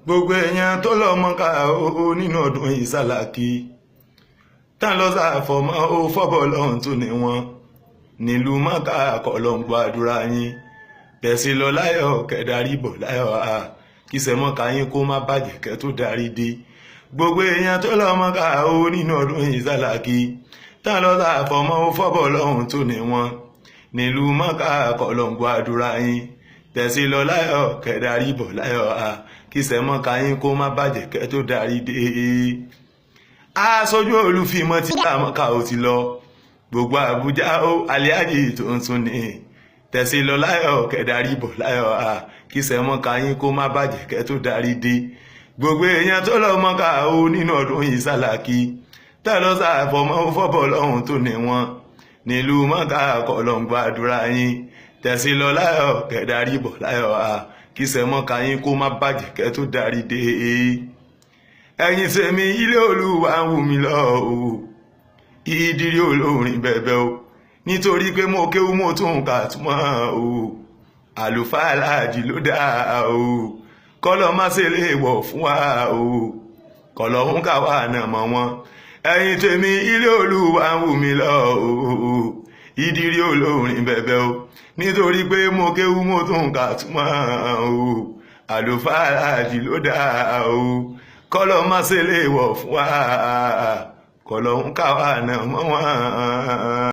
gbogbo èèyàn tó lọ Mọ́kà ó nínú ọdún yìí Sàlákì tán lọ sàfọ̀mọ́ ó fọ́bọ̀ lọ́hùn tó ní wọn nílùú Mọ́kà kọ́lọ́hún gbàdúrà yín tẹ̀sí lọ láyọ̀ kẹ́darí bọ̀ láyọ̀ kí sẹ́mọ́ka yín kó má bàjẹ́ kẹ́ tó darí dé gbogbo èèyàn tó lọ Mọ́kà ó nínú ọdún yìí Sàlákì tán lọ sàfọ̀mọ́ ó fọ́bọ̀ lọ́hùn tó ní wọn nílùú Mọ́kà kọ́lọ́hún gbàdúrà yín tẹ̀sí lọ láyọ̀ kẹ́darí bọ̀ láyọ̀ kí sẹ́mọ́ka yín kó má bàjẹ́ kẹ́ tó darí dé aṣojú olùfimọ́ tí Mọ́kà ó ti lọ gbogbo Àbújá ó Alhaji tó ń tún ní tẹ̀sí lọ láyọ̀ kẹ́darí bọ̀ láyọ̀ kí sẹ́mọ́ka yín kó má bàjẹ́ kẹ́ tó darí dé gbogbo èèyàn tó lọ Mọ́kà ó nínú ọdún yìí Sàlákì tẹ́ lọ sàfọ̀mọ́ fọ́bọ̀ lọ́hùn tó ní wọn nílùú Mọ́kà kọ́lọ́hún gbàdúrà yín tẹ̀sí lọ láyọ̀ kẹ́darí bọ̀ láyọ̀ kí sẹ́mọ́ka yín kó má bàjẹ́ kẹ́ tó darí dé ẹ̀yin tèmi ilé Olúwa ń wù mí lọ o Ìdírí olórin bẹ̀bẹ̀ o nítorí pé mo kéwú mo tún kà túmọ̀ o àlùfáà Alhaji ló dáa o kọ́lọ́ má ṣe lè wọ̀ fún wa o kọ́lọ́ ń kà wá náà mọ́ wọn ẹ̀yin tèmi ilé Olúwa ń wù mí lọ o Ìdírí olórin bẹ̀bẹ̀ o nítorí pé mo kéwú mo tún kà túmọ̀ o àlùfáà Alhaji ló dáa o kọ́lọ́ má ṣe lè wọ̀ fún wa kọ́lọ́ ń kà wá náà mọ́ wọn.